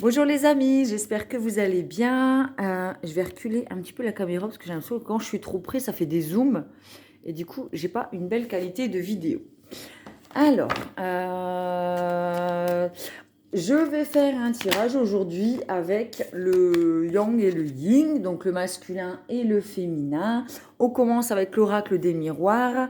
Bonjour les amis, j'espère que vous allez bien. Je vais reculer un petit peu la caméra parce que j'ai l'impression que quand je suis trop près, ça fait des zooms. Et du coup, j'ai pas une belle qualité de vidéo. Alors, je vais faire un tirage aujourd'hui avec le yang et le yin, donc le masculin et le féminin. On commence avec l'oracle des miroirs.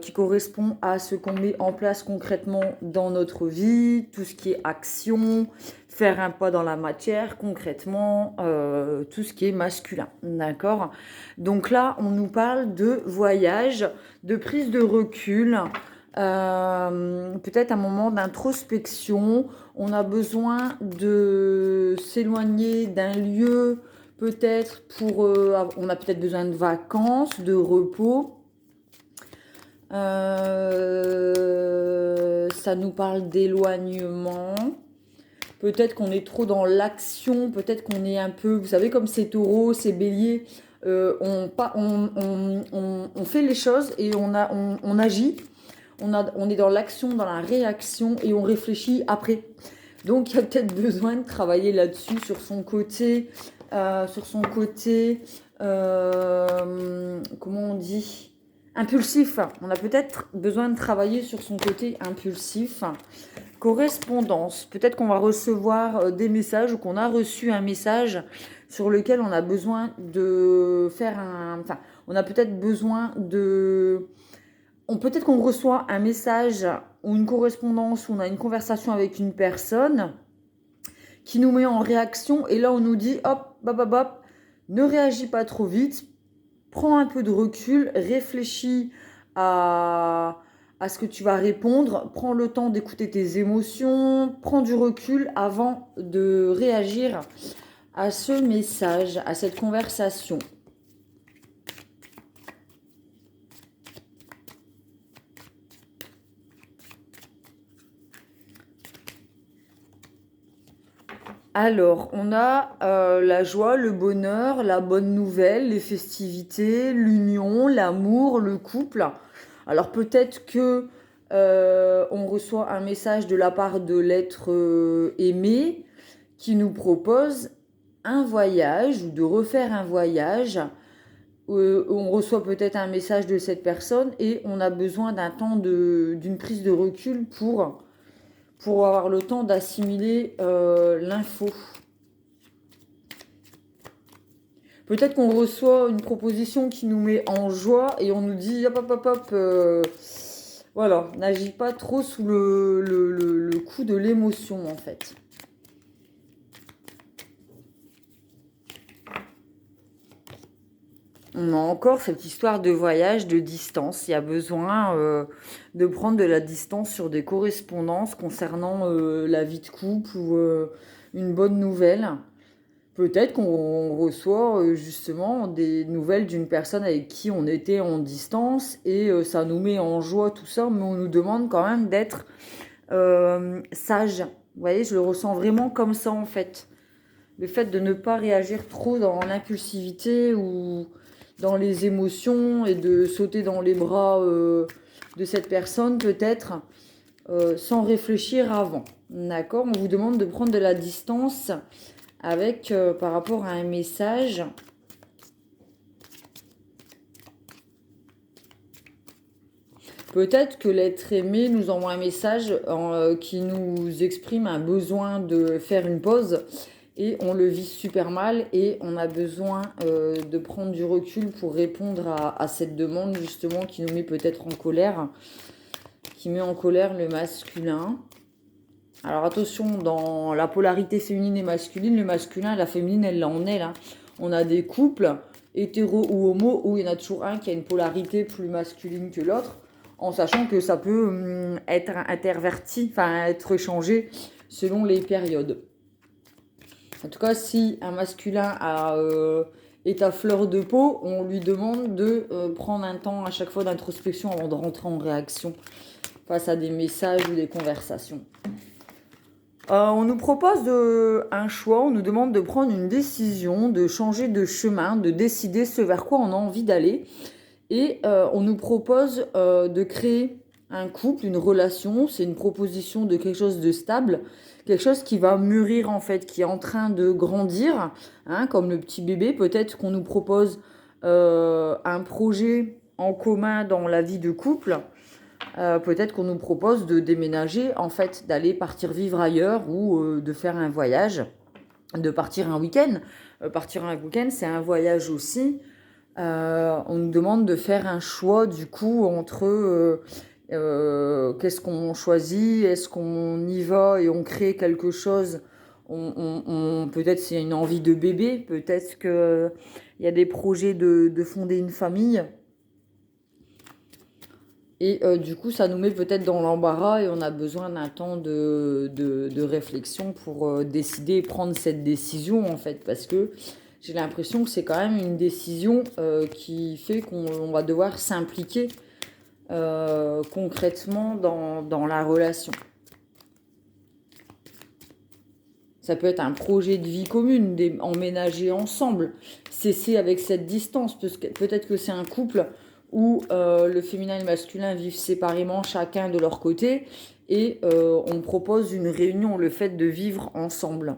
Qui correspond à ce qu'on met en place concrètement dans notre vie, tout ce qui est action, faire un pas dans la matière, concrètement, tout ce qui est masculin, d'accord? Donc là, on nous parle de voyage, de prise de recul, peut-être un moment d'introspection. On a besoin de s'éloigner d'un lieu, peut-être pour... on a peut-être besoin de vacances, de repos. Ça nous parle d'éloignement. Peut-être qu'on est trop dans l'action, peut-être qu'on est un peu, vous savez, comme ces taureaux, ces béliers, on fait les choses et on agit. On est dans l'action, dans la réaction et on réfléchit après. Donc il y a peut-être besoin de travailler là-dessus, sur son côté, comment on dit, impulsif. On a peut-être besoin de travailler sur son côté impulsif. Correspondance. Peut-être qu'on va recevoir des messages ou qu'on a reçu un message sur lequel on a besoin de faire un... Enfin, on a peut-être besoin de... Peut-être qu'on reçoit un message ou une correspondance où on a une conversation avec une personne qui nous met en réaction et là on nous dit hop, bop, bop, bop, ne réagis pas trop vite, prends un peu de recul, réfléchis à ce que tu vas répondre, prends le temps d'écouter tes émotions, prends du recul avant de réagir à ce message, à cette conversation. Alors, on a la joie, le bonheur, la bonne nouvelle, les festivités, l'union, l'amour, le couple. Alors peut-être que on reçoit un message de la part de l'être aimé qui nous propose un voyage ou de refaire un voyage. On reçoit peut-être un message de cette personne et on a besoin d'un temps d'une prise de recul pour avoir le temps d'assimiler l'info. Peut-être qu'on reçoit une proposition qui nous met en joie et on nous dit hop hop hop hop, voilà, n'agis pas trop sous le coup de l'émotion en fait. On a encore cette histoire de voyage, de distance. Il y a besoin de prendre de la distance sur des correspondances concernant la vie de couple ou une bonne nouvelle. Peut-être qu'on reçoit justement des nouvelles d'une personne avec qui on était en distance et ça nous met en joie tout ça, mais on nous demande quand même d'être sage. Vous voyez, je le ressens vraiment comme ça en fait. Le fait de ne pas réagir trop dans l'impulsivité ou dans les émotions et de sauter dans les bras de cette personne peut-être sans réfléchir avant. D'accord? On vous demande de prendre de la distance avec par rapport à un message. Peut-être que l'être aimé nous envoie un message qui nous exprime un besoin de faire une pause et on le vit super mal et on a besoin de prendre du recul pour répondre à cette demande justement qui nous met peut-être en colère, qui met en colère le masculin. Alors attention, dans la polarité féminine et masculine, le masculin et la féminine, elle en est là. On a des couples hétéro ou homo où il y en a toujours un qui a une polarité plus masculine que l'autre, en sachant que ça peut être interverti, enfin être changé selon les périodes. En tout cas, si un masculin est à fleur de peau, on lui demande de prendre un temps à chaque fois d'introspection avant de rentrer en réaction face à des messages ou des conversations. On nous propose un choix, on nous demande de prendre une décision, de changer de chemin, de décider ce vers quoi on a envie d'aller. Et on nous propose de créer un couple, une relation, c'est une proposition de quelque chose de stable, quelque chose qui va mûrir en fait, qui est en train de grandir, hein, comme le petit bébé. Peut-être qu'on nous propose un projet en commun dans la vie de couple. Peut-être qu'on nous propose de déménager, en fait, d'aller partir vivre ailleurs ou de faire un voyage, de partir un week-end. Partir un week-end, c'est un voyage aussi. On nous demande de faire un choix du coup entre qu'est-ce qu'on choisit, est-ce qu'on y va et on crée quelque chose. Peut-être c'est une envie de bébé, peut-être qu'il y a des projets de fonder une famille. Et du coup, ça nous met peut-être dans l'embarras et on a besoin d'un temps de réflexion pour décider et prendre cette décision, en fait. Parce que j'ai l'impression que c'est quand même une décision qui fait qu'on va devoir s'impliquer concrètement dans la relation. Ça peut être un projet de vie commune, emménager ensemble, cesser avec cette distance. Peut-être que c'est un couple où le féminin et le masculin vivent séparément, chacun de leur côté, et on propose une réunion, le fait de vivre ensemble.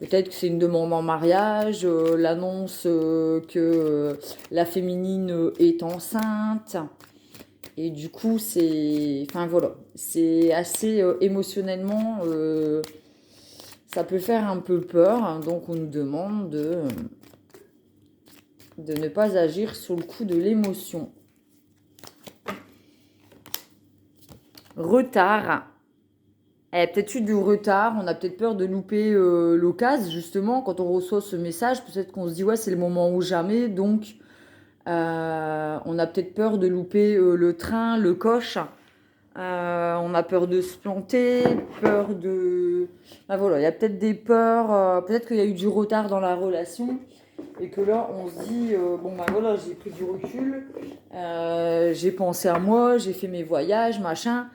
Peut-être que c'est une demande en mariage, l'annonce que la féminine est enceinte. Et du coup, c'est... Enfin voilà, c'est assez émotionnellement... ça peut faire un peu peur, donc on nous demande de ne pas agir sous le coup de l'émotion. Retard. Il y a peut-être eu du retard, on a peut-être peur de louper l'occasion, justement, quand on reçoit ce message, peut-être qu'on se dit, ouais, c'est le moment ou jamais, donc on a peut-être peur de louper le train, le coche, on a peur de se planter, peur de... Ben voilà, il y a peut-être des peurs, peut-être qu'il y a eu du retard dans la relation, et que là, on se dit, bon ben voilà, j'ai pris du recul, j'ai pensé à moi, j'ai fait mes voyages, machin...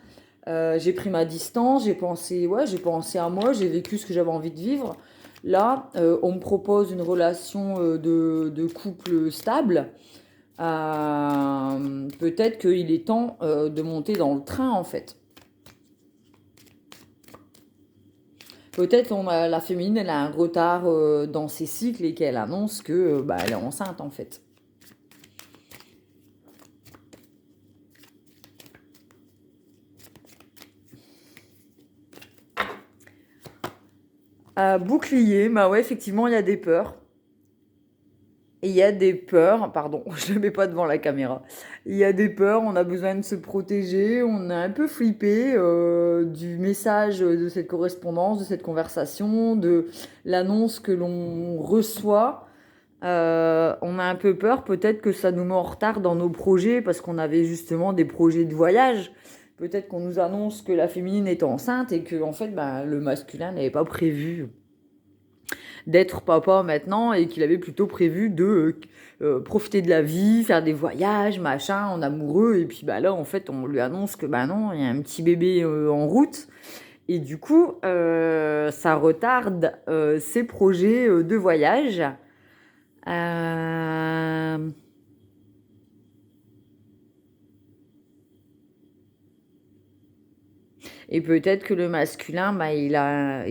j'ai pris ma distance, j'ai pensé à moi, j'ai vécu ce que j'avais envie de vivre. Là, on me propose une relation de couple stable. Peut-être qu'il est temps de monter dans le train, en fait. Peut-être la féminine, elle a un retard dans ses cycles et qu'elle annonce que elle est enceinte, en fait. Bouclier, bah ouais, effectivement, il y a des peurs. Et il y a des peurs, pardon, je ne le mets pas devant la caméra. Il y a des peurs, on a besoin de se protéger, on est un peu flippé du message de cette correspondance, de cette conversation, de l'annonce que l'on reçoit. On a un peu peur, peut-être que ça nous met en retard dans nos projets parce qu'on avait justement des projets de voyage. Peut-être qu'on nous annonce que la féminine est enceinte et que en fait, le masculin n'avait pas prévu d'être papa maintenant et qu'il avait plutôt prévu de profiter de la vie, faire des voyages, machin, en amoureux. Et puis là, en fait, on lui annonce que non, il y a un petit bébé en route. Et du coup, ça retarde ses projets de voyage. Et peut-être que le masculin, il a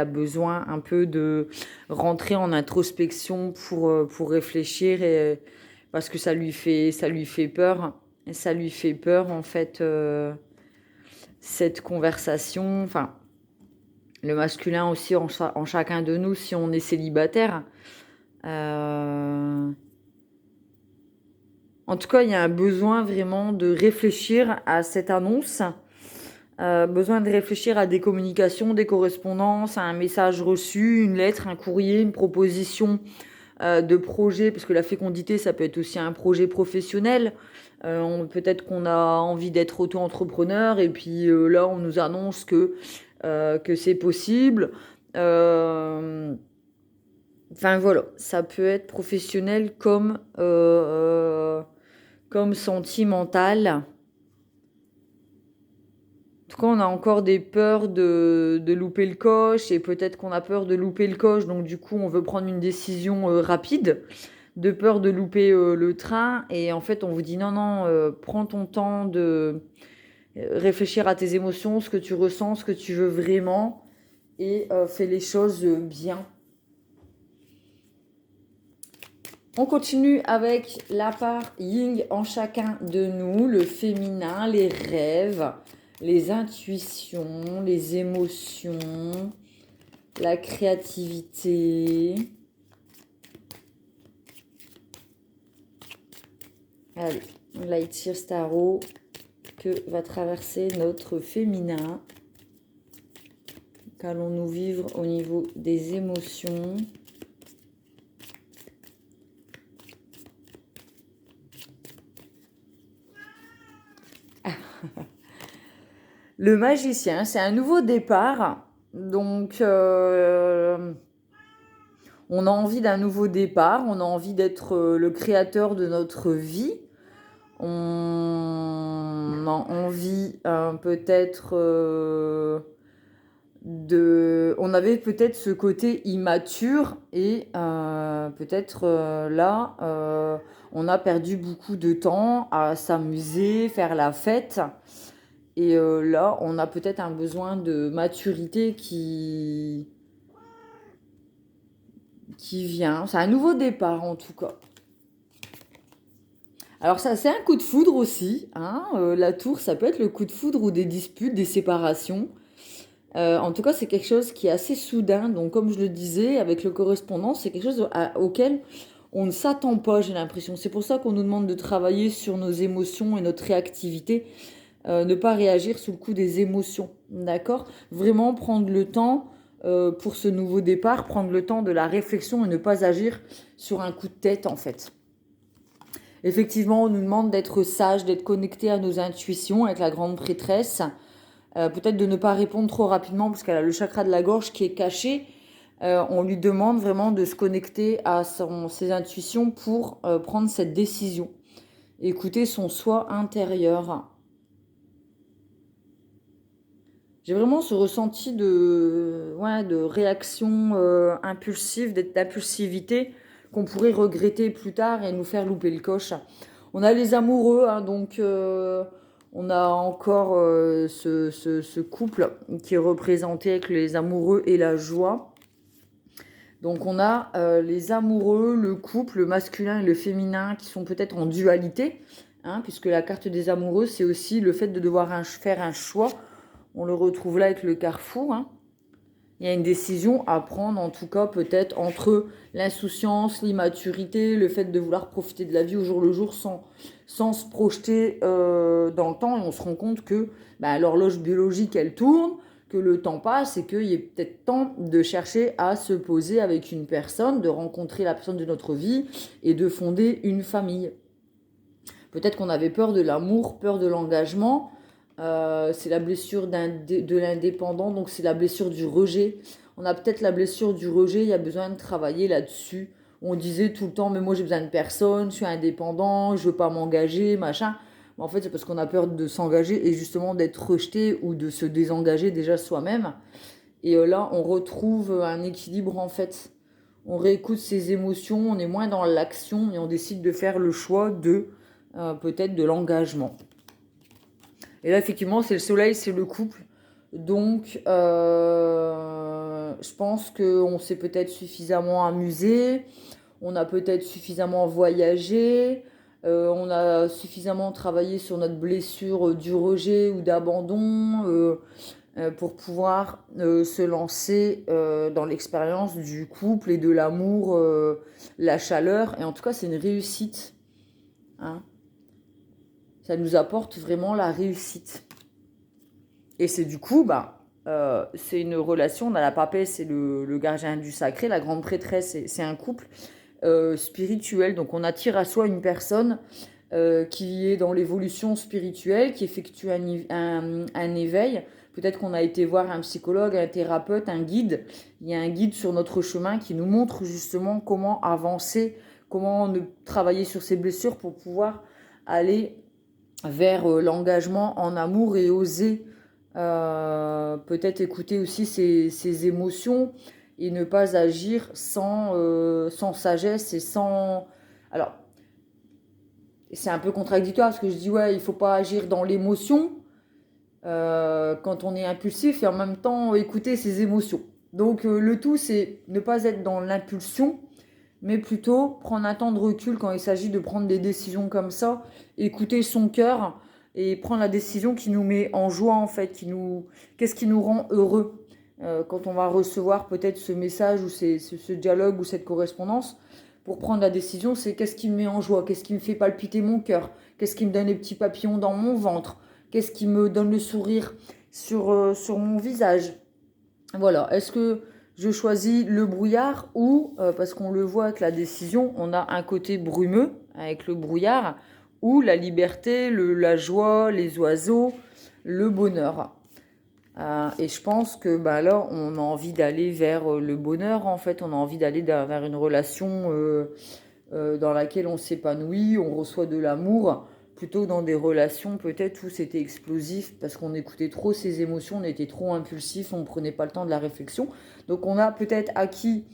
besoin un peu de rentrer en introspection pour réfléchir parce que ça lui fait peur. Et ça lui fait peur, en fait, cette conversation. Enfin, le masculin aussi en chacun de nous, si on est célibataire. En tout cas, il y a un besoin vraiment de réfléchir à cette annonce. Besoin de réfléchir à des communications, des correspondances, à un message reçu, une lettre, un courrier, une proposition de projet, parce que la fécondité, ça peut être aussi un projet professionnel. Peut-être qu'on a envie d'être auto-entrepreneur et puis là, on nous annonce que c'est possible. Enfin voilà, ça peut être professionnel comme sentimental. En tout cas, on a encore des peurs de louper le coche et peut-être qu'on a peur de louper le coche, donc du coup, on veut prendre une décision rapide. de peur de louper le train. Et en fait, on vous dit non, non, prends ton temps de réfléchir à tes émotions, ce que tu ressens, ce que tu veux vraiment, et fais les choses bien. On continue avec la part yin en chacun de nous, le féminin, les rêves, les intuitions, les émotions, la créativité. Allez, Light Year Tarot, que va traverser notre féminin? Qu'allons-nous vivre au niveau des émotions? Le magicien, c'est un nouveau départ. Donc, on a envie d'un nouveau départ. On a envie d'être le créateur de notre vie. On a envie peut-être On avait peut-être ce côté immature et peut-être là, on a perdu beaucoup de temps à s'amuser, faire la fête. Et là, on a peut-être un besoin de maturité qui vient. C'est un nouveau départ en tout cas. Alors ça, c'est un coup de foudre aussi. Hein, la tour, ça peut être le coup de foudre ou des disputes, des séparations. En tout cas, c'est quelque chose qui est assez soudain. Donc, comme je le disais, avec le correspondant, c'est quelque chose auquel on ne s'attend pas, j'ai l'impression. C'est pour ça qu'on nous demande de travailler sur nos émotions et notre réactivité. Ne pas réagir sous le coup des émotions. D'accord? Vraiment prendre le temps pour ce nouveau départ, prendre le temps de la réflexion et ne pas agir sur un coup de tête, en fait. Effectivement, on nous demande d'être sage, d'être connecté à nos intuitions avec la grande prêtresse. Peut-être de ne pas répondre trop rapidement parce qu'elle a le chakra de la gorge qui est caché. On lui demande vraiment de se connecter à ses intuitions pour prendre cette décision. Écouter son soi intérieur. J'ai vraiment ce ressenti de réaction impulsive, d'impulsivité qu'on pourrait regretter plus tard et nous faire louper le coche. On a les amoureux, hein, donc on a encore ce couple qui est représenté avec les amoureux et la joie. Donc on a les amoureux, le couple, le masculin et le féminin qui sont peut-être en dualité, hein, puisque la carte des amoureux, c'est aussi le fait de devoir faire un choix. On le retrouve là avec le carrefour. Hein. Il y a une décision à prendre, en tout cas, peut-être entre l'insouciance, l'immaturité, le fait de vouloir profiter de la vie au jour le jour sans se projeter dans le temps. Et on se rend compte que l'horloge biologique, elle tourne, que le temps passe et qu'il est peut-être temps de chercher à se poser avec une personne, de rencontrer la personne de notre vie et de fonder une famille. Peut-être qu'on avait peur de l'amour, peur de l'engagement. C'est la blessure de l'indépendant, donc c'est la blessure du rejet. On a peut-être la blessure du rejet, il y a besoin de travailler là-dessus. On disait tout le temps, mais moi j'ai besoin de personne, je suis indépendant, je veux pas m'engager, machin. Mais en fait, c'est parce qu'on a peur de s'engager et justement d'être rejeté ou de se désengager déjà soi-même. Et là, on retrouve un équilibre en fait. On réécoute ses émotions, on est moins dans l'action et on décide de faire le choix de peut-être de l'engagement. Et là, effectivement, c'est le soleil, c'est le couple. Donc, je pense qu'on s'est peut-être suffisamment amusé, on a peut-être suffisamment voyagé, on a suffisamment travaillé sur notre blessure du rejet ou d'abandon pour pouvoir se lancer dans l'expérience du couple et de l'amour, la chaleur. Et en tout cas, c'est une réussite. Hein. Ça nous apporte vraiment la réussite. Et c'est du coup, c'est une relation, on a la papesse, c'est le gardien du sacré, la grande prêtresse, c'est un couple spirituel. Donc on attire à soi une personne qui est dans l'évolution spirituelle, qui effectue un éveil. Peut-être qu'on a été voir un psychologue, un thérapeute, un guide. Il y a un guide sur notre chemin qui nous montre justement comment avancer, comment travailler sur ses blessures pour pouvoir aller vers l'engagement en amour et oser peut-être écouter aussi ses émotions et ne pas agir sans sagesse et sans Alors, c'est un peu contradictoire parce que je dis, ouais, il ne faut pas agir dans l'émotion quand on est impulsif et en même temps écouter ses émotions. Donc, le tout, c'est ne pas être dans l'impulsion, mais plutôt prendre un temps de recul quand il s'agit de prendre des décisions comme ça, écouter son cœur et prendre la décision qui nous met en joie en fait, qu'est-ce qui nous rend heureux quand on va recevoir peut-être ce message ou ce dialogue ou cette correspondance. Pour prendre la décision, c'est qu'est-ce qui me met en joie, qu'est-ce qui me fait palpiter mon cœur, qu'est-ce qui me donne les petits papillons dans mon ventre, qu'est-ce qui me donne le sourire sur mon visage. Voilà, est-ce que je choisis le brouillard ou, parce qu'on le voit avec la décision, on a un côté brumeux avec le brouillard, ou la liberté, la joie, les oiseaux, le bonheur. Et je pense que là, on a envie d'aller vers le bonheur, en fait, on a envie d'aller vers une relation dans laquelle on s'épanouit, on reçoit de l'amour, plutôt que dans des relations peut-être où c'était explosif parce qu'on écoutait trop ses émotions, on était trop impulsif, on ne prenait pas le temps de la réflexion. Donc on a peut-être acquis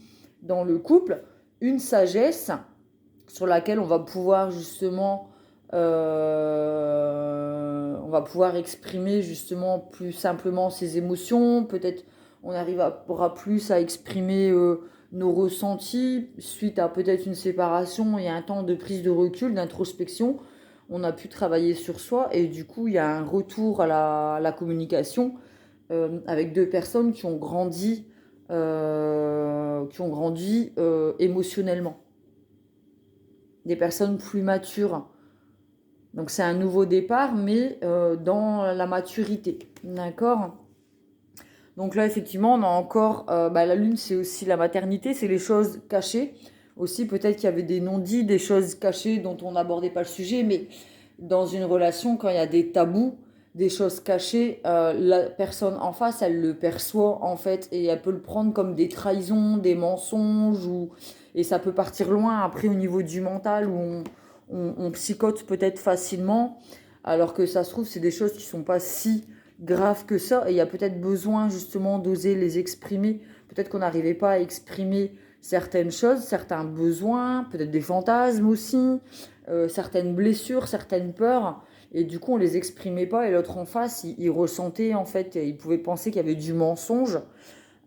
dans le couple une sagesse sur laquelle on va pouvoir justement on va pouvoir exprimer justement plus simplement ses émotions, peut-être on arrivera plus à exprimer nos ressentis suite à peut-être une séparation et un temps de prise de recul, d'introspection. On a pu travailler sur soi et du coup il y a un retour à la communication avec deux personnes qui ont grandi émotionnellement, des personnes plus matures. Donc c'est un nouveau départ, mais dans la maturité, d'accord? Donc là, effectivement, on a encore... la lune, c'est aussi la maternité, c'est les choses cachées. Aussi, peut-être qu'il y avait des non-dits, des choses cachées dont on n'abordait pas le sujet, mais dans une relation, quand il y a des tabous, des choses cachées, la personne en face, elle le perçoit, en fait, et elle peut le prendre comme des trahisons, des mensonges, et ça peut partir loin, après, au niveau du mental, où on psychote peut-être facilement, alors que ça se trouve, c'est des choses qui sont pas si grave que ça, et il y a peut-être besoin justement d'oser les exprimer. Peut-être qu'on n'arrivait pas à exprimer certaines choses, certains besoins, peut-être des fantasmes aussi, certaines blessures, certaines peurs, et du coup on les exprimait pas, et l'autre en face, il ressentait en fait, il pouvait penser qu'il y avait du mensonge.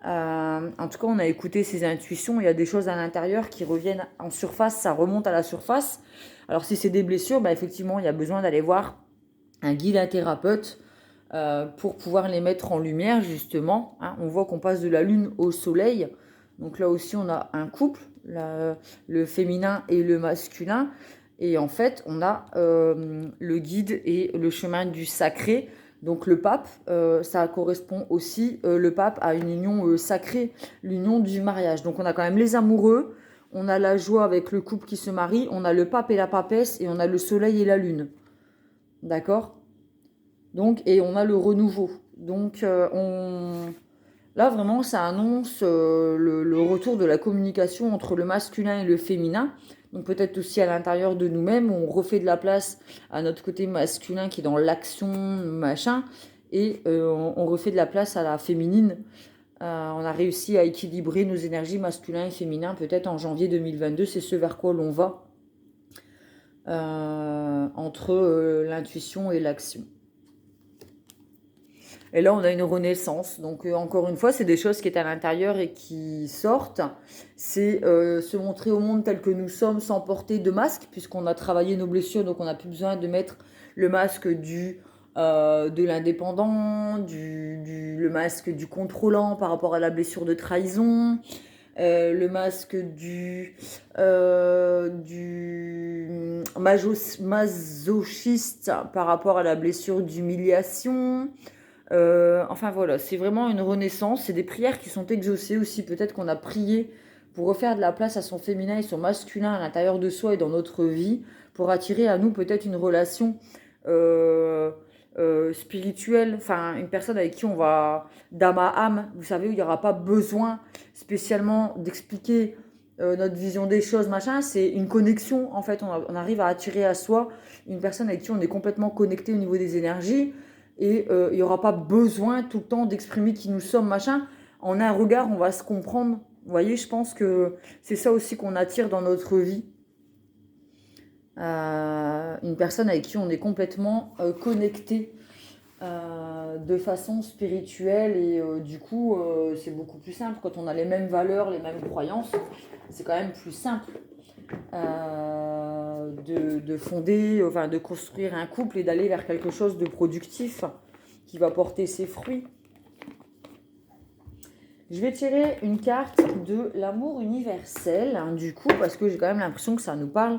En tout cas, on a écouté ses intuitions, il y a des choses à l'intérieur qui reviennent en surface, ça remonte à la surface. Alors si c'est des blessures, effectivement, il y a besoin d'aller voir un guide, un thérapeute, pour pouvoir les mettre en lumière, justement. On voit qu'on passe de la lune au soleil. Donc là aussi, on a un couple, le féminin et le masculin. Et en fait, on a le guide et le chemin du sacré. Donc le pape, ça correspond aussi, le pape, à une union sacrée, l'union du mariage. Donc on a quand même les amoureux, on a la joie avec le couple qui se marie, on a le pape et la papesse, et on a le soleil et la lune. D'accord ? Donc, et on a le renouveau. Donc, là, vraiment, ça annonce le retour de la communication entre le masculin et le féminin. Donc, peut-être aussi à l'intérieur de nous-mêmes, on refait de la place à notre côté masculin qui est dans l'action, machin, et on refait de la place à la féminine. On a réussi à équilibrer nos énergies masculin et féminin, peut-être en janvier 2022, c'est ce vers quoi l'on va, entre l'intuition et l'action. Et là, on a une renaissance. Donc, encore une fois, c'est des choses qui est à l'intérieur et qui sortent. C'est se montrer au monde tel que nous sommes sans porter de masque, puisqu'on a travaillé nos blessures, donc on n'a plus besoin de mettre le masque de l'indépendant, le masque du contrôlant par rapport à la blessure de trahison, le masque du masochiste par rapport à la blessure d'humiliation. Enfin voilà, c'est vraiment une renaissance. C'est des prières qui sont exaucées aussi. Peut-être qu'on a prié pour refaire de la place à son féminin et son masculin à l'intérieur de soi et dans notre vie, pour attirer à nous peut-être une relation spirituelle, enfin une personne avec qui on va d'âme à âme, vous savez, où il n'y aura pas besoin spécialement d'expliquer notre vision des choses, machin. C'est une connexion en fait. On arrive à attirer à soi une personne avec qui on est complètement connecté au niveau des énergies. Et il n'y aura pas besoin tout le temps d'exprimer qui nous sommes, machin. En un regard, on va se comprendre. Vous voyez, je pense que c'est ça aussi qu'on attire dans notre vie. une personne avec qui on est complètement connecté de façon spirituelle et du coup c'est beaucoup plus simple quand on a les mêmes valeurs, les mêmes croyances, c'est quand même plus simple de fonder, enfin de construire un couple et d'aller vers quelque chose de productif qui va porter ses fruits. Je vais tirer une carte de l'amour universel, hein, du coup, parce que j'ai quand même l'impression que ça nous parle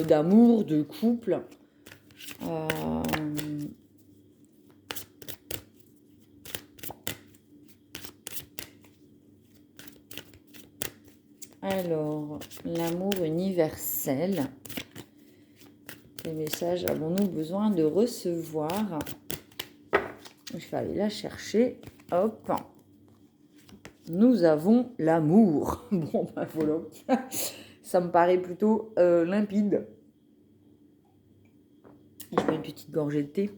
d'amour, de couple. Alors, l'amour universel. Quels messages avons-nous besoin de recevoir? Je vais aller la chercher. Hop. Nous avons l'amour. Bon, ben voilà. Ça me paraît plutôt limpide. Je mets une petite gorgée de thé.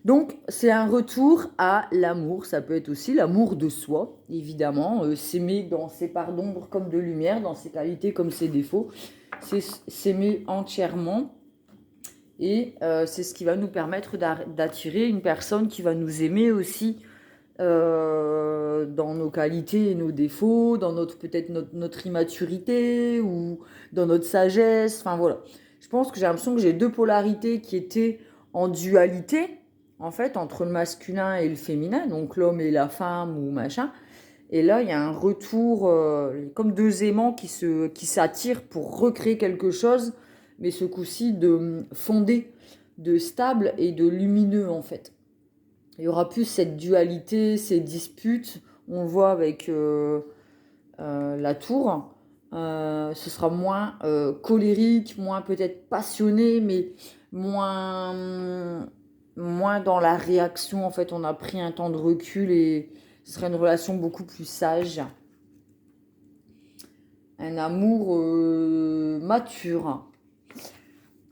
Donc, c'est un retour à l'amour. Ça peut être aussi l'amour de soi, évidemment. S'aimer dans ses parts d'ombre comme de lumière, dans ses qualités comme ses défauts. C'est s'aimer entièrement. Et c'est ce qui va nous permettre d'attirer une personne qui va nous aimer aussi dans nos qualités et nos défauts, dans peut-être notre immaturité ou dans notre sagesse. Enfin voilà. Je pense que j'ai l'impression que j'ai deux polarités qui étaient en dualité, en fait, entre le masculin et le féminin, donc l'homme et la femme ou machin. Et là, il y a un retour, comme deux aimants qui s'attirent pour recréer quelque chose, mais ce coup-ci de fondé, de stable et de lumineux, en fait. Il y aura plus cette dualité, ces disputes. On le voit avec la tour. Ce sera moins colérique, moins peut-être passionné, mais moins dans la réaction. En fait, on a pris un temps de recul et ce sera une relation beaucoup plus sage. Un amour mature.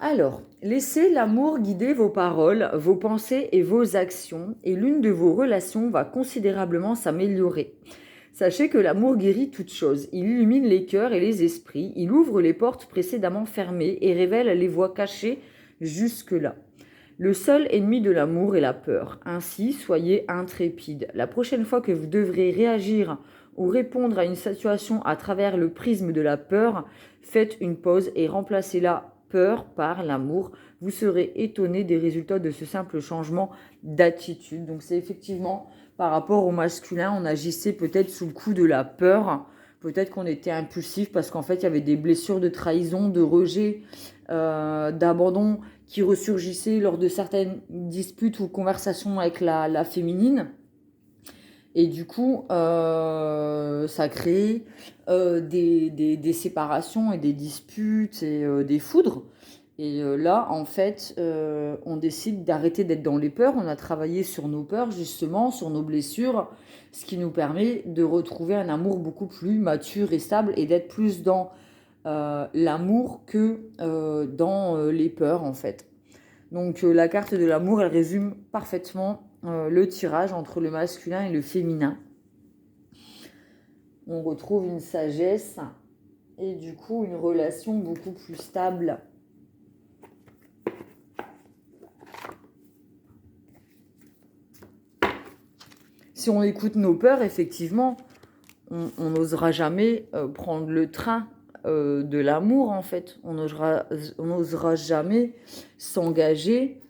Alors, laissez l'amour guider vos paroles, vos pensées et vos actions, et l'une de vos relations va considérablement s'améliorer. Sachez que l'amour guérit toutes choses. Il illumine les cœurs et les esprits, il ouvre les portes précédemment fermées et révèle les voies cachées jusque-là. Le seul ennemi de l'amour est la peur. Ainsi, soyez intrépide. La prochaine fois que vous devrez réagir ou répondre à une situation à travers le prisme de la peur, faites une pause et remplacez la peur par l'amour. Vous serez étonné des résultats de ce simple changement d'attitude. Donc c'est effectivement par rapport au masculin, on agissait peut-être sous le coup de la peur. Peut-être qu'on était impulsif parce qu'en fait, il y avait des blessures de trahison, de rejet, d'abandon qui ressurgissaient lors de certaines disputes ou conversations avec la féminine. Et du coup, ça crée des séparations et des disputes et des foudres. Et là, en fait, on décide d'arrêter d'être dans les peurs. On a travaillé sur nos peurs, justement, sur nos blessures, ce qui nous permet de retrouver un amour beaucoup plus mature et stable et d'être plus dans l'amour que dans les peurs, en fait. Donc, la carte de l'amour, elle résume parfaitement le tirage entre le masculin et le féminin. On retrouve une sagesse et du coup une relation beaucoup plus stable. Si on écoute nos peurs, effectivement, on n'osera jamais prendre le train de l'amour, en fait. On n'osera jamais s'engager.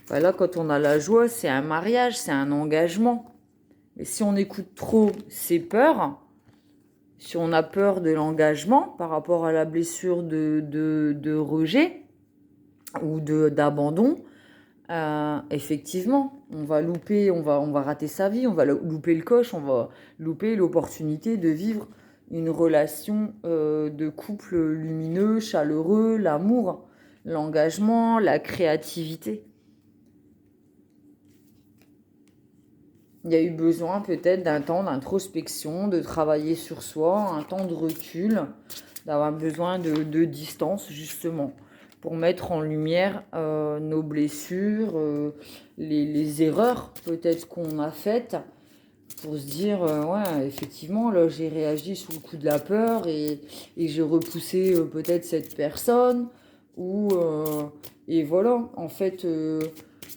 Voilà, quand on a la joie, c'est un mariage, c'est un engagement. Mais si on écoute trop ses peurs, si on a peur de l'engagement par rapport à la blessure de rejet ou d'abandon, effectivement, on va louper, on va rater sa vie, on va louper le coche, on va louper l'opportunité de vivre une relation de couple lumineux, chaleureux, l'amour, l'engagement, la créativité. Il y a eu besoin peut-être d'un temps d'introspection, de travailler sur soi, un temps de recul, d'avoir besoin de distance justement pour mettre en lumière nos blessures, les erreurs peut-être qu'on a faites, pour se dire, ouais, effectivement, là, j'ai réagi sous le coup de la peur et j'ai repoussé peut-être cette personne. Ou, et voilà, en fait,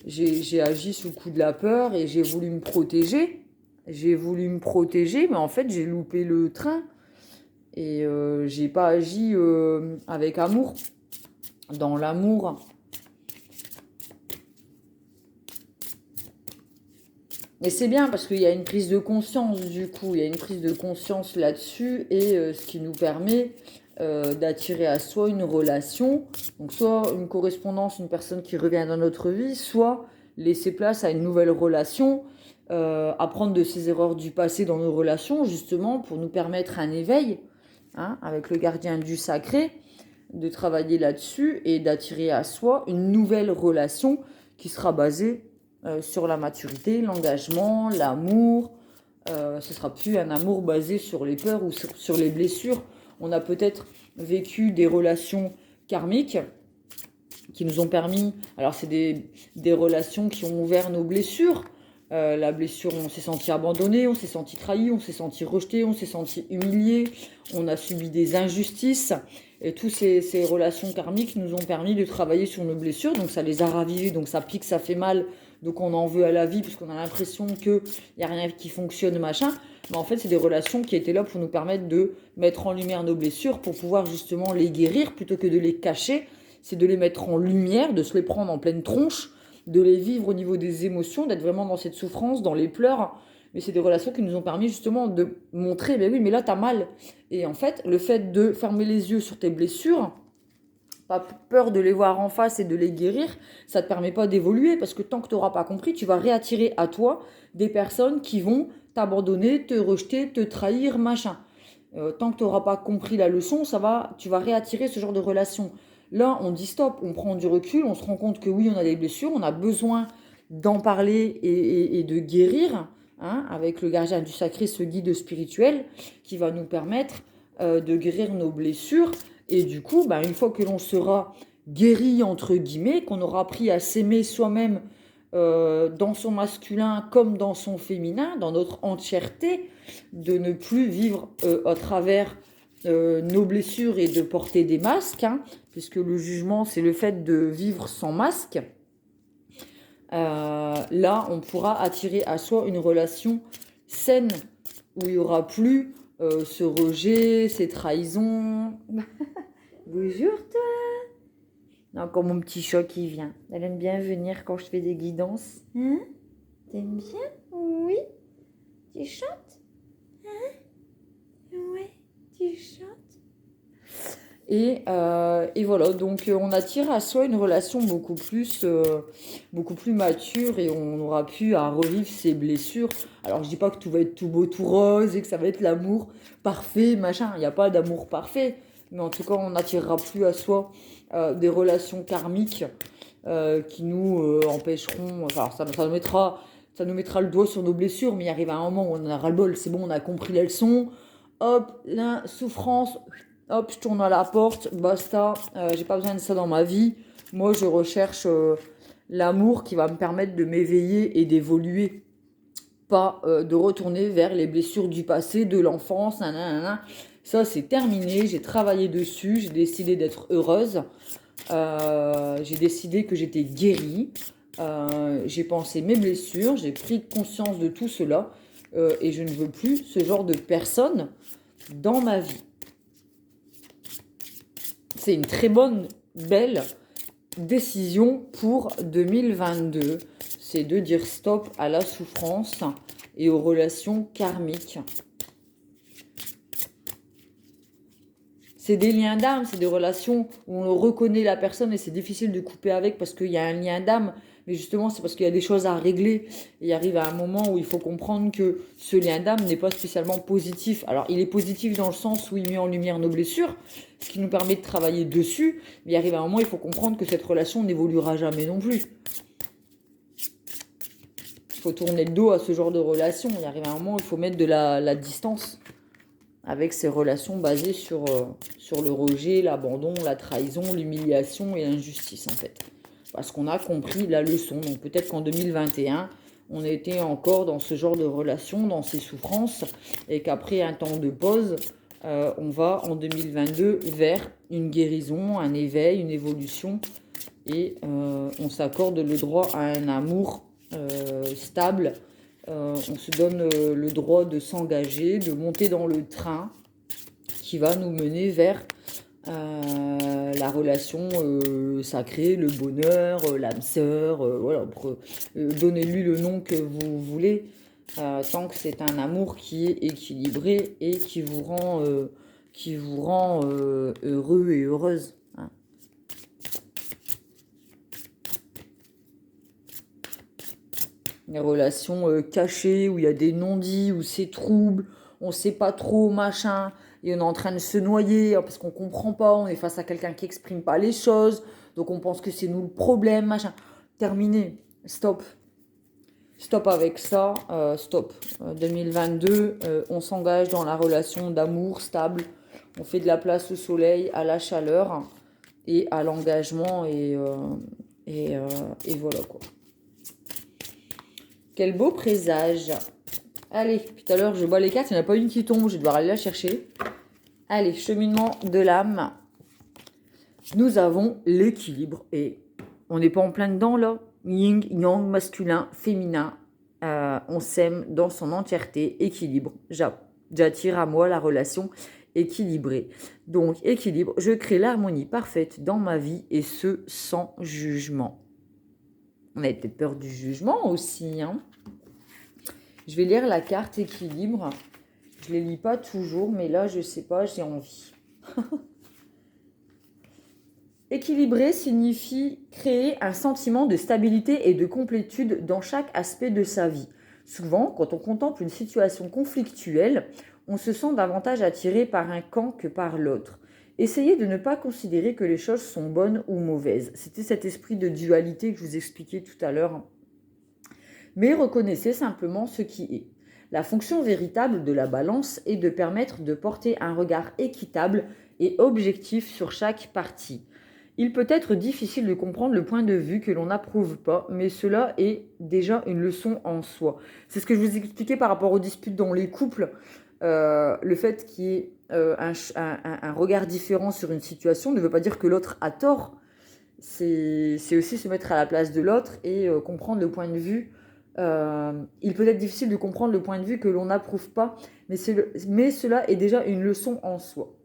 j'ai agi sous le coup de la peur et j'ai voulu me protéger. J'ai voulu me protéger, mais en fait, j'ai loupé le train. Et j'ai pas agi avec amour. Dans l'amour. Et c'est bien parce qu'il y a une prise de conscience du coup, il y a une prise de conscience là-dessus et ce qui nous permet d'attirer à soi une relation, donc soit une correspondance, une personne qui revient dans notre vie, soit laisser place à une nouvelle relation, apprendre de ses erreurs du passé dans nos relations justement pour nous permettre un éveil, hein, avec le gardien du sacré, de travailler là-dessus et d'attirer à soi une nouvelle relation qui sera basée sur la maturité, l'engagement, l'amour. Ce sera plus un amour basé sur les peurs ou sur les blessures. On a peut-être vécu des relations karmiques qui nous ont permis... Alors, c'est des relations qui ont ouvert nos blessures. La blessure, on s'est senti abandonné, on s'est senti trahi, on s'est senti rejeté, on s'est senti humilié, on a subi des injustices. Et toutes ces relations karmiques nous ont permis de travailler sur nos blessures. Donc, ça les a ravivées, donc ça pique, ça fait mal. Donc, on en veut à la vie parce qu'on a l'impression qu'il n'y a rien qui fonctionne, machin. Mais en fait, c'est des relations qui étaient là pour nous permettre de mettre en lumière nos blessures, pour pouvoir justement les guérir plutôt que de les cacher. C'est de les mettre en lumière, de se les prendre en pleine tronche, de les vivre au niveau des émotions, d'être vraiment dans cette souffrance, dans les pleurs. Mais c'est des relations qui nous ont permis justement de montrer, ben oui, mais là, t'as mal. Et en fait, le fait de fermer les yeux sur tes blessures, pas peur de les voir en face et de les guérir, ça ne te permet pas d'évoluer parce que tant que tu n'auras pas compris, tu vas réattirer à toi des personnes qui vont t'abandonner, te rejeter, te trahir, machin. Tant que tu n'auras pas compris la leçon, tu vas réattirer ce genre de relation. Là, on dit stop, on prend du recul, on se rend compte que oui, on a des blessures, on a besoin d'en parler et de guérir, hein, avec le gardien du sacré, ce guide spirituel qui va nous permettre de guérir nos blessures. Et du coup, une fois que l'on sera guéri, entre guillemets, qu'on aura appris à s'aimer soi-même dans son masculin comme dans son féminin, dans notre entièreté, de ne plus vivre à travers nos blessures et de porter des masques, hein, puisque le jugement, c'est le fait de vivre sans masque. Là, on pourra attirer à soi une relation saine, où il n'y aura plus ce rejet, ces trahisons. Bonjour toi. Encore mon petit chat qui vient. Elle aime bien venir quand je fais des guidances. Hein? T'aimes bien? Oui. Tu chantes? Hein? Ouais, tu chantes. Et voilà, donc on attire à soi une relation beaucoup plus mature et on aura pu à revivre ses blessures. Alors je dis pas que tout va être tout beau, tout rose et que ça va être l'amour parfait, machin. Il n'y a pas d'amour parfait. Mais en tout cas, on n'attirera plus à soi des relations karmiques qui nous empêcheront... Enfin, ça nous mettra le doigt sur nos blessures, mais il arrive à un moment où on en a ras-le-bol. C'est bon, on a compris la leçon. Hop, la souffrance... Hop, je tourne à la porte, basta, j'ai pas besoin de ça dans ma vie. Moi, je recherche l'amour qui va me permettre de m'éveiller et d'évoluer. Pas de retourner vers les blessures du passé, de l'enfance, nanana. Ça, c'est terminé, j'ai travaillé dessus, j'ai décidé d'être heureuse. J'ai décidé que j'étais guérie. J'ai pensé mes blessures, j'ai pris conscience de tout cela. Et je ne veux plus ce genre de personne dans ma vie. C'est une très belle décision pour 2022. C'est de dire stop à la souffrance et aux relations karmiques. C'est des liens d'âme, c'est des relations où on reconnaît la personne et c'est difficile de couper avec parce qu'il y a un lien d'âme. Mais justement, c'est parce qu'il y a des choses à régler. Et il arrive à un moment où il faut comprendre que ce lien d'âme n'est pas spécialement positif. Alors, il est positif dans le sens où il met en lumière nos blessures, ce qui nous permet de travailler dessus. Mais il arrive à un moment où il faut comprendre que cette relation n'évoluera jamais non plus. Il faut tourner le dos à ce genre de relation. Il arrive à un moment où il faut mettre de la distance avec ces relations basées sur le rejet, l'abandon, la trahison, l'humiliation et l'injustice en fait. Parce qu'on a compris la leçon. Donc peut-être qu'en 2021, on était encore dans ce genre de relation, dans ces souffrances, et qu'après un temps de pause, on va en 2022 vers une guérison, un éveil, une évolution, et on s'accorde le droit à un amour stable. On se donne le droit de s'engager, de monter dans le train qui va nous mener vers la relation sacrée, le bonheur, l'âme sœur, voilà, donnez-lui le nom que vous voulez, tant que c'est un amour qui est équilibré et qui vous rend heureux et heureuse. Hein. Les relations cachées, où il y a des non-dits, où c'est trouble, on ne sait pas trop, machin, et on est en train de se noyer parce qu'on ne comprend pas, on est face à quelqu'un qui n'exprime pas les choses, donc on pense que c'est nous le problème, machin. Terminé, stop. Stop avec ça, stop. 2022, on s'engage dans la relation d'amour stable, on fait de la place au soleil, à la chaleur et à l'engagement, et voilà quoi. Quel beau présage. Allez, tout à l'heure, je bois les cartes, il n'y en a pas une qui tombe, je vais devoir aller la chercher. Allez, cheminement de l'âme. Nous avons l'équilibre et on n'est pas en plein dedans là. Yin, yang, masculin, féminin. On s'aime dans son entièreté, équilibre. J'attire à moi la relation équilibrée. Donc, équilibre, je crée l'harmonie parfaite dans ma vie et ce, sans jugement. On a peut-être peur du jugement aussi, hein. Je vais lire la carte équilibre. Je ne les lis pas toujours, mais là, je ne sais pas, j'ai envie. Équilibrer signifie créer un sentiment de stabilité et de complétude dans chaque aspect de sa vie. Souvent, quand on contemple une situation conflictuelle, on se sent davantage attiré par un camp que par l'autre. Essayez de ne pas considérer que les choses sont bonnes ou mauvaises. C'était cet esprit de dualité que je vous expliquais tout à l'heure. Mais reconnaissez simplement ce qui est. La fonction véritable de la balance est de permettre de porter un regard équitable et objectif sur chaque partie. Il peut être difficile de comprendre le point de vue que l'on n'approuve pas, mais cela est déjà une leçon en soi. C'est ce que je vous expliquais par rapport aux disputes dans les couples. Le fait qu'il y ait un regard différent sur une situation ne veut pas dire que l'autre a tort. C'est aussi se mettre à la place de l'autre et comprendre le point de vue. Il peut être difficile de comprendre le point de vue que l'on n'approuve pas, mais cela est déjà une leçon en soi.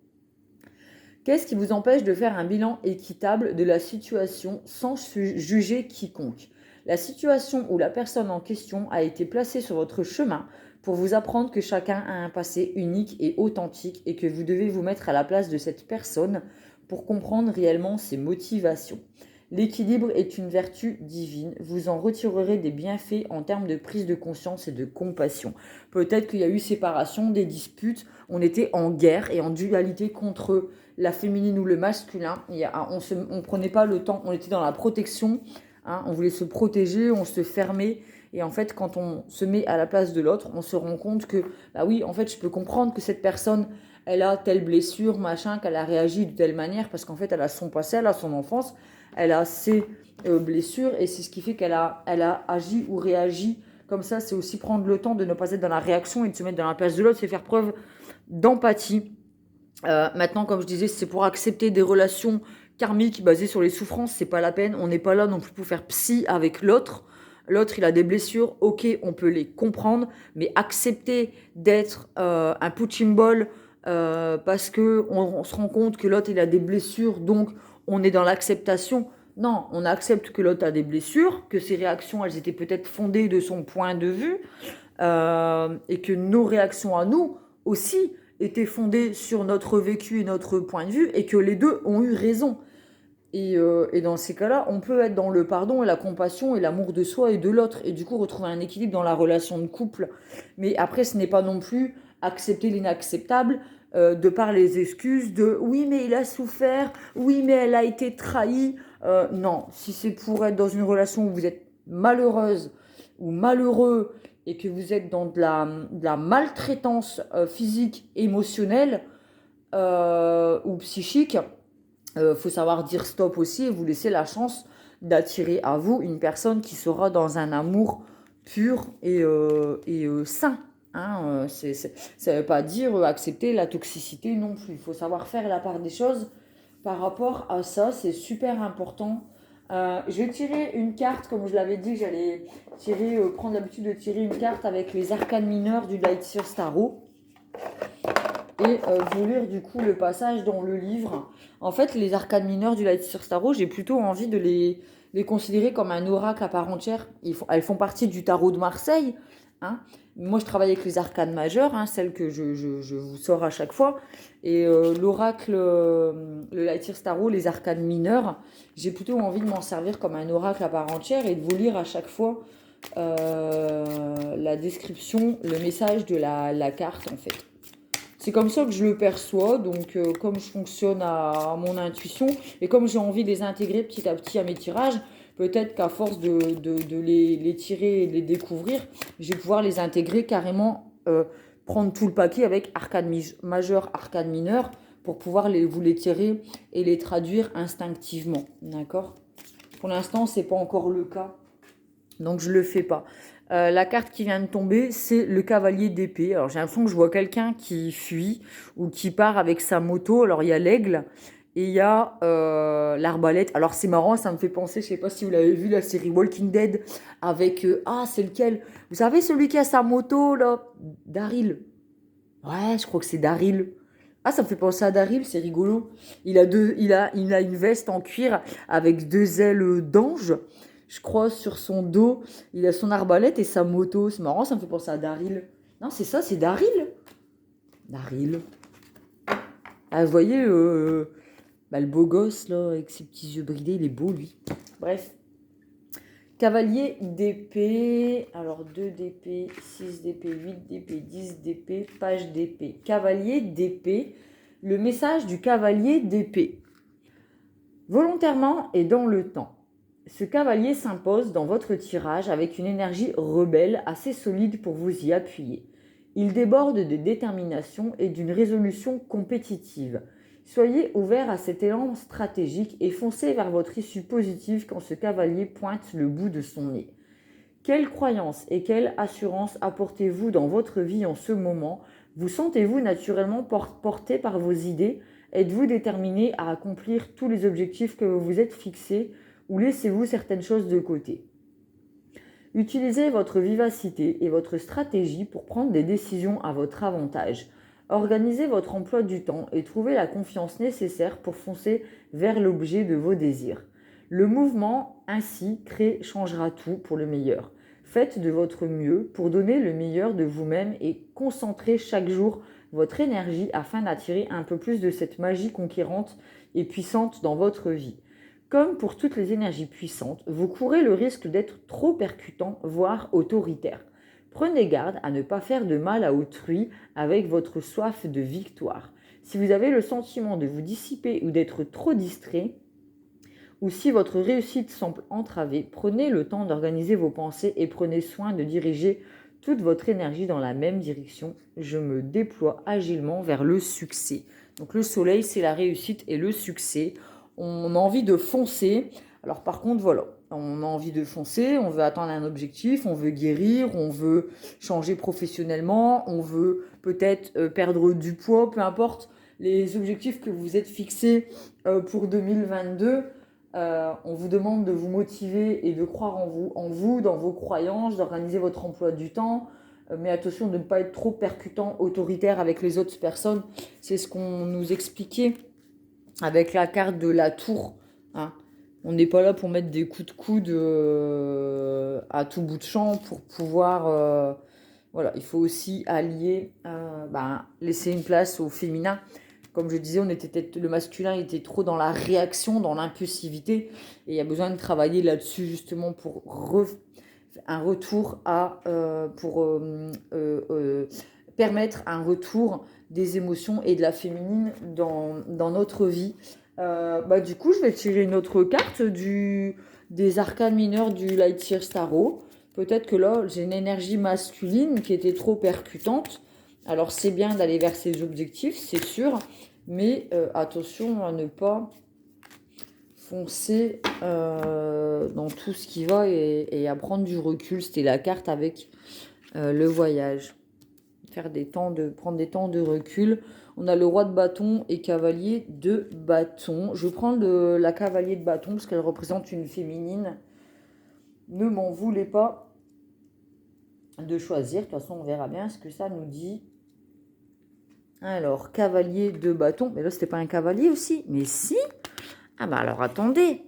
Qu'est-ce qui vous empêche de faire un bilan équitable de la situation sans juger quiconque ? La situation ou la personne en question a été placée sur votre chemin pour vous apprendre que chacun a un passé unique et authentique et que vous devez vous mettre à la place de cette personne pour comprendre réellement ses motivations. L'équilibre est une vertu divine. Vous en retirerez des bienfaits en termes de prise de conscience et de compassion. Peut-être qu'il y a eu séparation, des disputes, on était en guerre et en dualité contre la féminine ou le masculin. On prenait pas le temps, on était dans la protection, hein, on voulait se protéger, on se fermait. Et en fait, quand on se met à la place de l'autre, on se rend compte que, bah oui, en fait, je peux comprendre que cette personne, elle a telle blessure, machin, qu'elle a réagi de telle manière, parce qu'en fait, elle a son passé, elle a son enfance, elle a ses blessures, et c'est ce qui fait qu'elle a agi ou réagi comme ça. C'est aussi prendre le temps de ne pas être dans la réaction et de se mettre dans la place de l'autre, c'est faire preuve d'empathie. Maintenant, comme je disais, c'est pour accepter des relations karmiques basées sur les souffrances, c'est pas la peine. On n'est pas là non plus pour faire psy avec l'autre. L'autre, il a des blessures, ok, on peut les comprendre, mais accepter d'être un punching ball parce qu'on se rend compte que l'autre, il a des blessures, donc on est dans l'acceptation. Non, on accepte que l'autre a des blessures, que ses réactions, elles étaient peut-être fondées de son point de vue, et que nos réactions à nous aussi étaient fondées sur notre vécu et notre point de vue, et que les deux ont eu raison. Et dans ces cas-là, on peut être dans le pardon et la compassion et l'amour de soi et de l'autre, et du coup retrouver un équilibre dans la relation de couple. Mais après, ce n'est pas non plus accepter l'inacceptable, de par les excuses de « oui, mais il a souffert, oui, mais elle a été trahie ». Non, si c'est pour être dans une relation où vous êtes malheureuse ou malheureux et que vous êtes dans de la maltraitance physique, émotionnelle ou psychique, faut savoir dire stop aussi et vous laisser la chance d'attirer à vous une personne qui sera dans un amour pur et sain. Hein, ça ne veut pas dire accepter la toxicité non plus. Il faut savoir faire la part des choses par rapport à ça. C'est super important. Je vais tirer une carte, comme je l'avais dit, j'allais prendre l'habitude de tirer une carte avec les arcanes mineurs du Lightyear Tarot. Et vous lire du coup le passage dans le livre. En fait, les arcanes mineurs du Lightyear Tarot, j'ai plutôt envie de les considérer comme un oracle à part entière. Elles font partie du tarot de Marseille. Hein. Moi, je travaille avec les arcanes majeures, hein, celles que je vous sors à chaque fois. Et l'oracle, le Lightyear Tarot, les arcanes mineurs, j'ai plutôt envie de m'en servir comme un oracle à part entière et de vous lire à chaque fois la description, le message de la carte en fait. C'est comme ça que je le perçois, donc comme je fonctionne à mon intuition et comme j'ai envie de les intégrer petit à petit à mes tirages, peut-être qu'à force de les tirer et de les découvrir, je vais pouvoir les intégrer carrément, prendre tout le paquet avec arcane majeur, arcane mineur, pour pouvoir vous les tirer et les traduire instinctivement, d'accord ? Pour l'instant, ce n'est pas encore le cas, donc je ne le fais pas. La carte qui vient de tomber, c'est le cavalier d'épée. Alors j'ai l'impression que je vois quelqu'un qui fuit ou qui part avec sa moto. Alors il y a l'aigle et il y a l'arbalète. Alors c'est marrant, ça me fait penser, je ne sais pas si vous l'avez vu, la série Walking Dead avec... c'est lequel ? Vous savez celui qui a sa moto là ? Daryl. Ouais, je crois que c'est Daryl. Ah, ça me fait penser à Daryl, c'est rigolo. Il a une veste en cuir avec 2 ailes d'ange. Je crois sur son dos, il a son arbalète et sa moto. C'est marrant, ça me fait penser à Daryl. Non, c'est ça, c'est Daryl. Daryl. Ah, vous voyez, le beau gosse, là, avec ses petits yeux bridés, il est beau, lui. Bref. Cavalier d'épée. Alors, 2 d'épée, 6 d'épée, 8 d'épée, 10 d'épée, page d'épée. Cavalier d'épée. Le message du cavalier d'épée. Volontairement et dans le temps. Ce cavalier s'impose dans votre tirage avec une énergie rebelle assez solide pour vous y appuyer. Il déborde de détermination et d'une résolution compétitive. Soyez ouvert à cet élan stratégique et foncez vers votre issue positive quand ce cavalier pointe le bout de son nez. Quelle croyance et quelle assurance apportez-vous dans votre vie en ce moment ? Vous sentez-vous naturellement porté par vos idées ? Êtes-vous déterminé à accomplir tous les objectifs que vous vous êtes fixés ou laissez-vous certaines choses de côté ? Utilisez votre vivacité et votre stratégie pour prendre des décisions à votre avantage. Organisez votre emploi du temps et trouvez la confiance nécessaire pour foncer vers l'objet de vos désirs. Le mouvement ainsi créé changera tout pour le meilleur. Faites de votre mieux pour donner le meilleur de vous-même et concentrez chaque jour votre énergie afin d'attirer un peu plus de cette magie conquérante et puissante dans votre vie. Comme pour toutes les énergies puissantes, vous courez le risque d'être trop percutant, voire autoritaire. Prenez garde à ne pas faire de mal à autrui avec votre soif de victoire. Si vous avez le sentiment de vous dissiper ou d'être trop distrait, ou si votre réussite semble entravée, prenez le temps d'organiser vos pensées et prenez soin de diriger toute votre énergie dans la même direction. Je me déploie agilement vers le succès. Donc le soleil, c'est la réussite et le succès. On a envie de foncer. Alors par contre, voilà, on a envie de foncer, on veut atteindre un objectif, on veut guérir, on veut changer professionnellement, on veut peut-être perdre du poids, peu importe les objectifs que vous êtes fixés pour 2022. On vous demande de vous motiver et de croire en vous, dans vos croyances, d'organiser votre emploi du temps. Mais attention de ne pas être trop percutant, autoritaire avec les autres personnes. C'est ce qu'on nous expliquait avec la carte de la tour. Hein. On n'est pas là pour mettre des coups de coude à tout bout de champ pour pouvoir... voilà, il faut aussi allier, laisser une place au féminin. Comme je disais, le masculin était trop dans la réaction, dans l'impulsivité. Et il y a besoin de travailler là-dessus justement pour un retour permettre un retour des émotions et de la féminine dans notre vie. Du coup, je vais tirer une autre carte des arcanes mineurs du Lightyear Tarot. Peut-être que là, j'ai une énergie masculine qui était trop percutante. Alors, c'est bien d'aller vers ses objectifs, c'est sûr. Mais attention à ne pas foncer dans tout ce qui va et à prendre du recul. C'était la carte avec le voyage. Prendre des temps de recul. On a le roi de bâton et cavalier de bâton. Je vais prendre la cavalier de bâton parce qu'elle représente une féminine. Ne m'en voulez pas de choisir. De toute façon, on verra bien ce que ça nous dit. Alors, cavalier de bâton. Mais là, c'était pas un cavalier aussi? Mais si. Ah bah alors, attendez.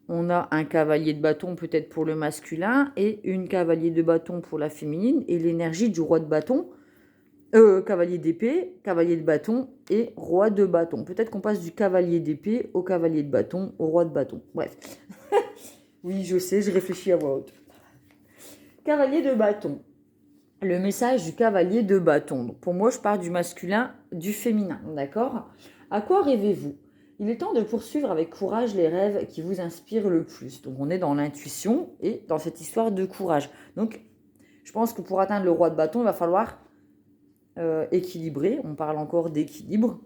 On a un cavalier de bâton peut-être pour le masculin et une cavalier de bâton pour la féminine. Et l'énergie du roi de bâton, cavalier d'épée, cavalier de bâton et roi de bâton. Peut-être qu'on passe du cavalier d'épée au cavalier de bâton, au roi de bâton. Bref. Oui, je sais, je réfléchis à voix haute. Cavalier de bâton. Le message du cavalier de bâton. Donc pour moi, je pars du masculin, du féminin. D'accord? À quoi rêvez-vous? Il est temps de poursuivre avec courage les rêves qui vous inspirent le plus. Donc on est dans l'intuition et dans cette histoire de courage. Donc je pense que pour atteindre le roi de bâton, il va falloir équilibrer. On parle encore d'équilibre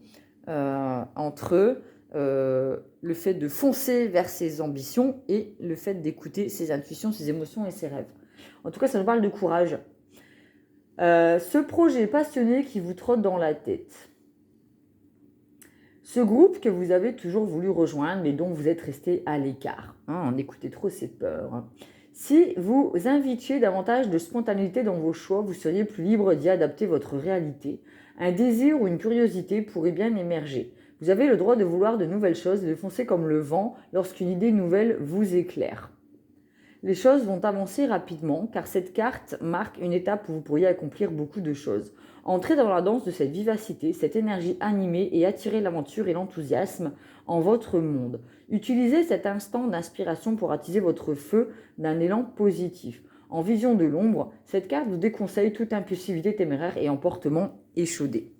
entre le fait de foncer vers ses ambitions et le fait d'écouter ses intuitions, ses émotions et ses rêves. En tout cas, ça nous parle de courage. Ce projet passionné qui vous trotte dans la tête. Ce groupe que vous avez toujours voulu rejoindre, mais dont vous êtes resté à l'écart. On écoutait trop ces peurs. Si vous invitiez davantage de spontanéité dans vos choix, vous seriez plus libre d'y adapter votre réalité. Un désir ou une curiosité pourrait bien émerger. Vous avez le droit de vouloir de nouvelles choses et de foncer comme le vent lorsqu'une idée nouvelle vous éclaire. Les choses vont avancer rapidement car cette carte marque une étape où vous pourriez accomplir beaucoup de choses. Entrez dans la danse de cette vivacité, cette énergie animée et attirez l'aventure et l'enthousiasme en votre monde. Utilisez cet instant d'inspiration pour attiser votre feu d'un élan positif. En vision de l'ombre, cette carte vous déconseille toute impulsivité téméraire et emportement échaudé.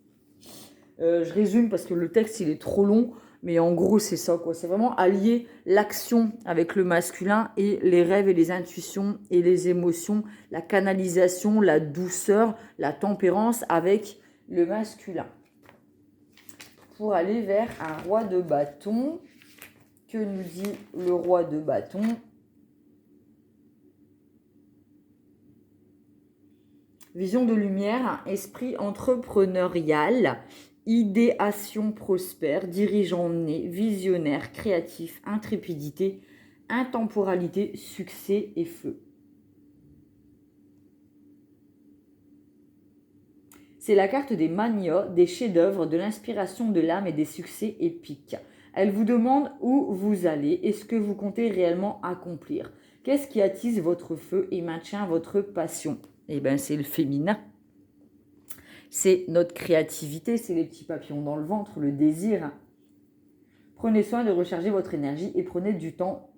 Je résume parce que le texte il est trop long. Mais en gros, c'est ça, quoi. C'est vraiment allier l'action avec le masculin et les rêves et les intuitions et les émotions, la canalisation, la douceur, la tempérance avec le masculin. Pour aller vers un roi de bâton. Que nous dit le roi de bâton? Vision de lumière, esprit entrepreneurial. Idéation prospère, dirigeant né, visionnaire, créatif, intrépidité, intemporalité, succès et feu. C'est la carte des manias, des chefs-d'œuvre, de l'inspiration de l'âme et des succès épiques. Elle vous demande où vous allez et ce que vous comptez réellement accomplir. Qu'est-ce qui attise votre feu et maintient votre passion? Eh bien, c'est le féminin. C'est notre créativité, c'est les petits papillons dans le ventre, le désir. Prenez soin de recharger votre énergie et prenez du temps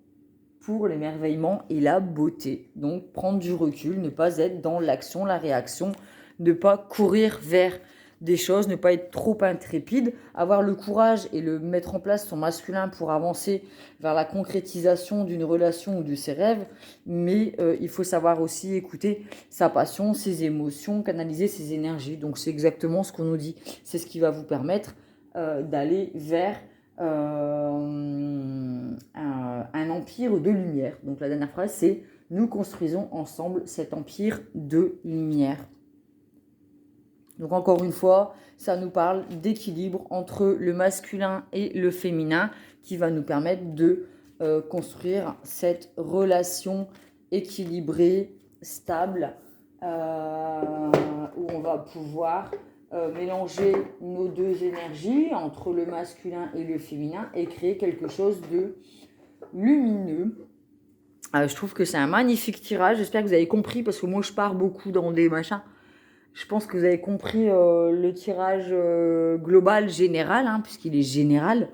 pour l'émerveillement et la beauté. Donc, prendre du recul, ne pas être dans l'action, la réaction, ne pas courir vers des choses, ne pas être trop intrépide, avoir le courage et le mettre en place son masculin pour avancer vers la concrétisation d'une relation ou de ses rêves, mais il faut savoir aussi écouter sa passion, ses émotions, canaliser ses énergies. Donc c'est exactement ce qu'on nous dit. C'est ce qui va vous permettre d'aller vers un empire de lumière. Donc la dernière phrase, c'est « Nous construisons ensemble cet empire de lumière ». Donc encore une fois, ça nous parle d'équilibre entre le masculin et le féminin qui va nous permettre de construire cette relation équilibrée, stable, où on va pouvoir mélanger nos deux énergies entre le masculin et le féminin et créer quelque chose de lumineux. Je trouve que c'est un magnifique tirage. J'espère que vous avez compris parce que moi je pars beaucoup dans des machins. Je pense que vous avez compris le tirage global, général, puisqu'il est général.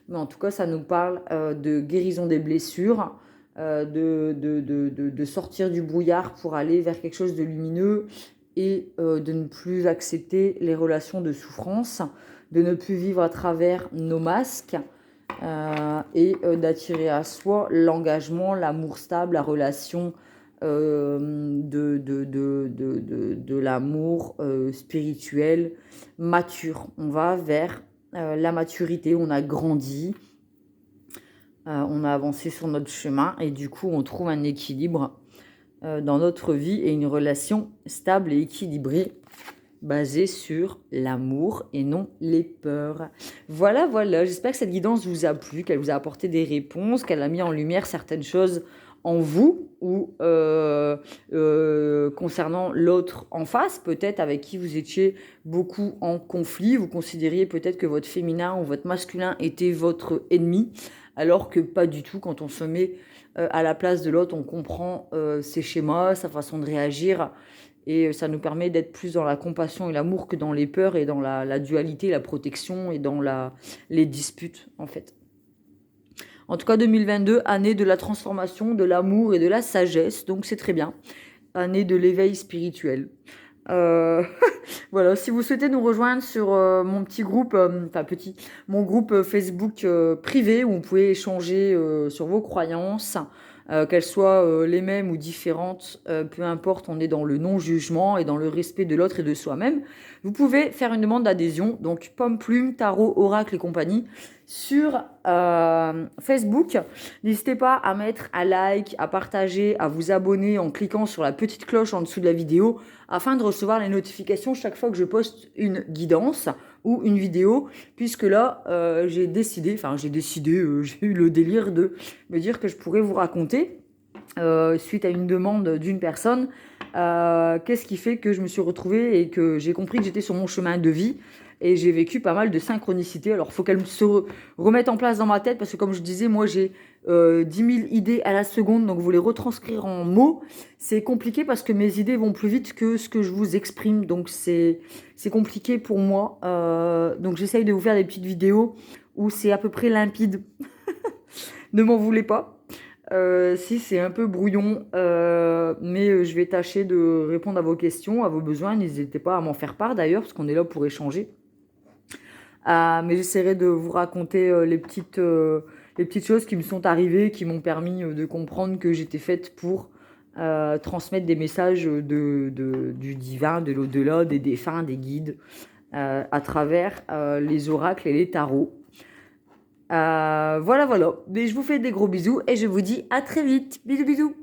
Mais en tout cas, ça nous parle de guérison des blessures, de sortir du brouillard pour aller vers quelque chose de lumineux et de ne plus accepter les relations de souffrance, de ne plus vivre à travers nos masques et d'attirer à soi l'engagement, l'amour stable, la relation de l'amour spirituel mature. On va vers la maturité, on a grandi on a avancé sur notre chemin et du coup, on trouve un équilibre dans notre vie et une relation stable et équilibrée basée sur l'amour et non les peurs. Voilà, voilà, j'espère que cette guidance vous a plu, qu'elle vous a apporté des réponses, qu'elle a mis en lumière certaines choses en vous ou concernant l'autre en face, peut-être avec qui vous étiez beaucoup en conflit, vous considériez peut-être que votre féminin ou votre masculin était votre ennemi, alors que pas du tout. Quand on se met à la place de l'autre, on comprend ses schémas, sa façon de réagir, et ça nous permet d'être plus dans la compassion et l'amour que dans les peurs et dans la dualité, la protection et dans les disputes, en fait. En tout cas, 2022, année de la transformation, de l'amour et de la sagesse, donc c'est très bien. Année de l'éveil spirituel. Voilà, si vous souhaitez nous rejoindre sur mon petit groupe, mon groupe Facebook privé où vous pouvez échanger sur vos croyances, qu'elles soient les mêmes ou différentes, peu importe, on est dans le non-jugement et dans le respect de l'autre et de soi-même. Vous pouvez faire une demande d'adhésion, donc Pomme Plume, Tarot, Oracle et compagnie, sur Facebook. N'hésitez pas à mettre un like, à partager, à vous abonner en cliquant sur la petite cloche en dessous de la vidéo afin de recevoir les notifications chaque fois que je poste une guidance ou une vidéo, puisque là, j'ai eu le délire de me dire que je pourrais vous raconter, suite à une demande d'une personne, qu'est-ce qui fait que je me suis retrouvée et que j'ai compris que j'étais sur mon chemin de vie et j'ai vécu pas mal de synchronicité. Alors, il faut qu'elle se remette en place dans ma tête parce que, comme je disais, moi, j'ai 10 000 idées à la seconde, donc vous les retranscrire en mots, c'est compliqué parce que mes idées vont plus vite que ce que je vous exprime, donc c'est compliqué pour moi. Donc, j'essaye de vous faire des petites vidéos où c'est à peu près limpide. Ne m'en voulez pas. Si c'est un peu brouillon, mais je vais tâcher de répondre à vos questions, à vos besoins. N'hésitez pas à m'en faire part d'ailleurs, parce qu'on est là pour échanger. Mais j'essaierai de vous raconter les petites choses qui me sont arrivées, qui m'ont permis de comprendre que j'étais faite pour transmettre des messages du divin, de l'au-delà, des défunts, des guides, à travers les oracles et les tarots. Voilà. Mais je vous fais des gros bisous et je vous dis à très vite. Bisous, bisous.